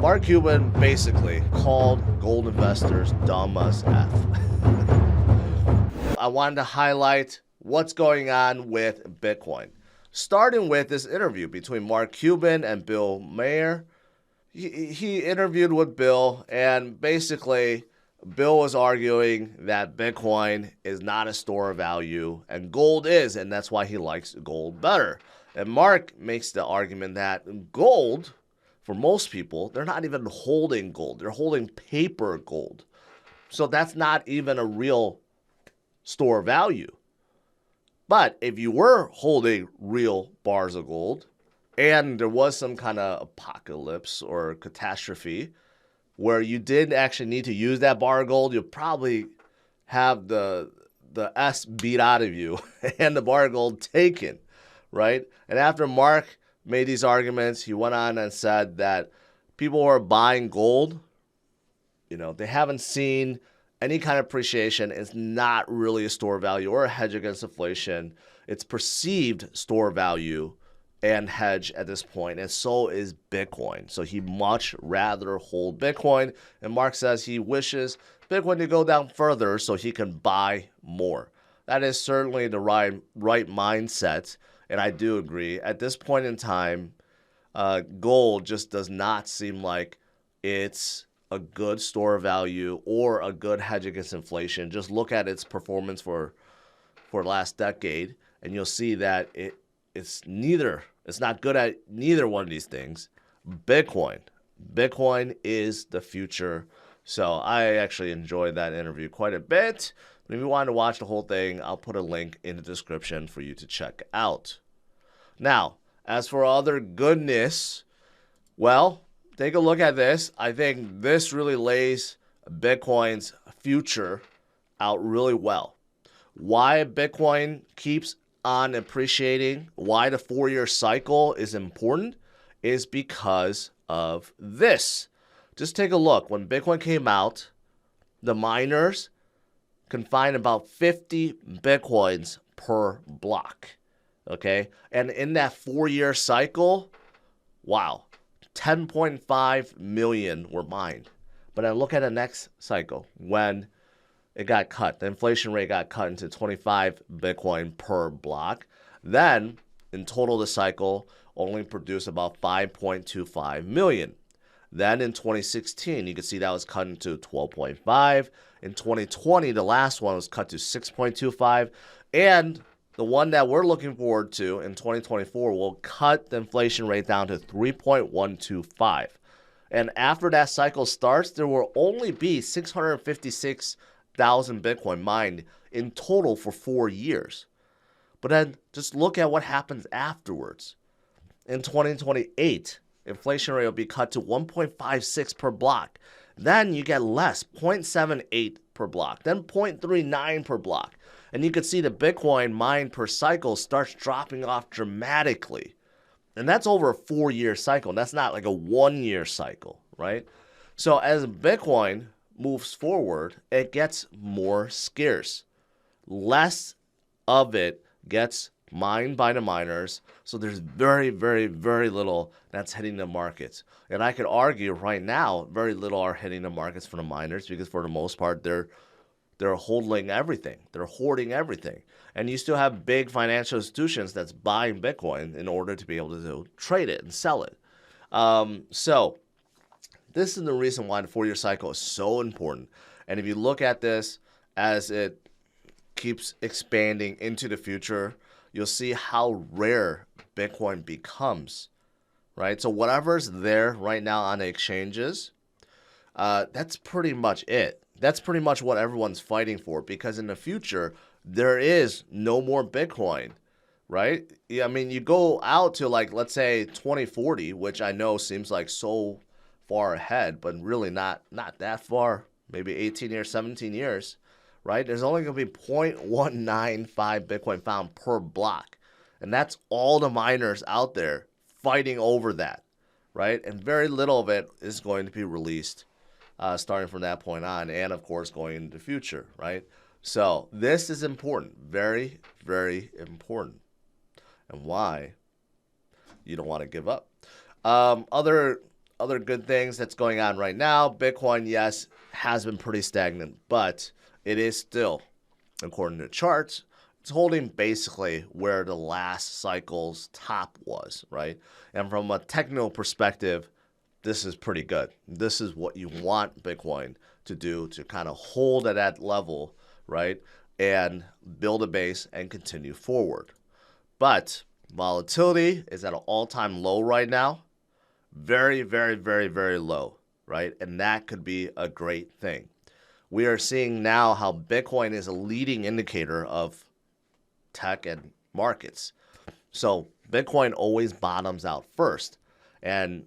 Mark Cuban basically called gold investors dumb as F. I wanted to highlight what's going on with Bitcoin. Starting with this interview between Mark Cuban and Bill Mayer. He interviewed with Bill, and basically Bill was arguing that Bitcoin is not a store of value and gold is, and that's why he likes gold better. And Mark makes the argument that gold, for most people, they're not even holding gold. They're holding paper gold. So that's not even a real store of value. But if you were holding real bars of gold and there was some kind of apocalypse or catastrophe where you did actually need to use that bar of gold, you'll probably have the S beat out of you and the bar of gold taken, right? And after Mark made these arguments, he went on and said that people who are buying gold, they haven't seen any kind of appreciation. It's not really a store value or a hedge against inflation. It's perceived store value and hedge at this point, and so is Bitcoin. So he much rather hold Bitcoin, and Mark says he wishes Bitcoin to go down further so he can buy more. That is certainly the right mindset, and I do agree. At this point in time, gold just does not seem like it's a good store of value or a good hedge against inflation. Just look at its performance for last decade, and you'll see that it's not good at neither one of these things. Bitcoin is the future. So I actually enjoyed that interview quite a bit. But if you want to watch the whole thing, I'll put a link in the description for you to check out. Now, as for other goodness, well, take a look at this. I think this really lays Bitcoin's future out really well. Why Bitcoin keeps on appreciating, why the 4-year cycle is important, is because of this. Just take a look. When Bitcoin came out, the miners can find about 50 Bitcoins per block. Okay? And in that 4-year cycle, wow, 10.5 million were mined. But I look at the next cycle when it got cut. The inflation rate got cut into 25 Bitcoin per block. Then, in total, the cycle only produced about 5.25 million. Then in 2016, you can see that was cut into 12.5. In 2020, the last one was cut to 6.25. And the one that we're looking forward to in 2024 will cut the inflation rate down to 3.125. And after that cycle starts, there will only be 656,000 Bitcoin mined in total for 4 years. But then just look at what happens afterwards. In 2028, inflation rate will be cut to 1.56 per block. Then you get less, 0.78 per block, then 0.39 per block. And you can see the Bitcoin mined per cycle starts dropping off dramatically. And that's over a 4-year cycle. That's not like a 1-year cycle, right? So as Bitcoin moves forward, it gets more scarce. Less of it gets mined by the miners. So there's very, very, very little that's hitting the markets. And I could argue right now, very little are hitting the markets from the miners because for the most part, they're holding everything. They're hoarding everything. And you still have big financial institutions that's buying Bitcoin in order to be able to trade it and sell it. So this is the reason why the 4-year cycle is so important. And if you look at this as it keeps expanding into the future, you'll see how rare Bitcoin becomes, right? So whatever's there right now on the exchanges, that's pretty much it. That's pretty much what everyone's fighting for, because in the future, there is no more Bitcoin, right? I mean, you go out to let's say 2040, which I know seems like so far ahead, but really not that far, maybe 18 years, 17 years, right? There's only going to be 0.195 Bitcoin found per block. And that's all the miners out there fighting over that, right? And very little of it is going to be released starting from that point on, and of course going into the future, right? So this is important, very, very important, and why you don't want to give up. Other other good things that's going on right now, Bitcoin, yes, has been pretty stagnant, but it is still, according to charts, it's holding basically where the last cycle's top was, right? And from a technical perspective, this is pretty good. This is what you want Bitcoin to do, to kind of hold at that level, right? And build a base and continue forward. But volatility is at an all-time low right now. Very, very, very, very low, right? And that could be a great thing. We are seeing now how Bitcoin is a leading indicator of tech and markets. So Bitcoin always bottoms out first. And,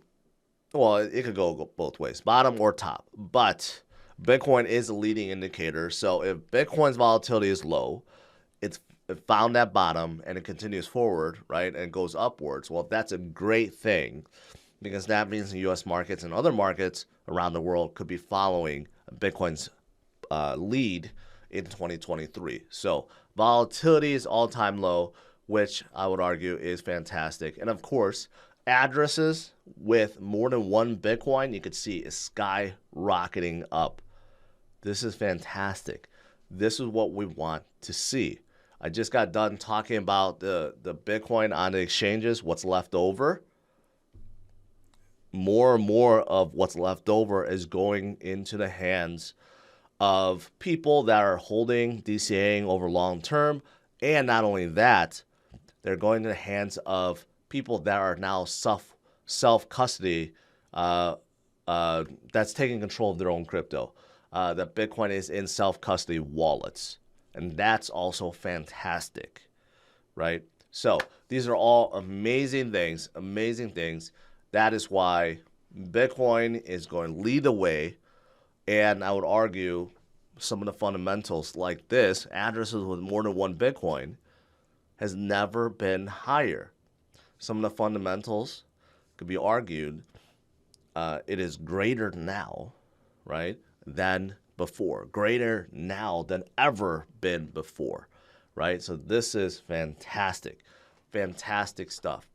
well, it could go both ways, bottom or top. But Bitcoin is a leading indicator. So if Bitcoin's volatility is low, it found that bottom and it continues forward, right? And goes upwards. Well, that's a great thing, because that means the U.S. markets and other markets around the world could be following Bitcoin's lead in 2023. So volatility is all-time low, which I would argue is fantastic. And of course, addresses with more than one Bitcoin, you could see is skyrocketing up. This is fantastic. This is what we want to see. I just got done talking about the Bitcoin on the exchanges, what's left over. More and more of what's left over is going into the hands of people that are holding, DCAing over long term. And not only that, they're going to the hands of people that are now self-custody, that's taking control of their own crypto. That Bitcoin is in self-custody wallets. And that's also fantastic, right? So these are all amazing things, amazing things. That is why Bitcoin is going to lead the way. And I would argue some of the fundamentals like this, addresses with more than one Bitcoin, has never been higher. Some of the fundamentals could be argued it is greater now, right, than before. Greater now than ever been before, right? So this is fantastic. Fantastic stuff.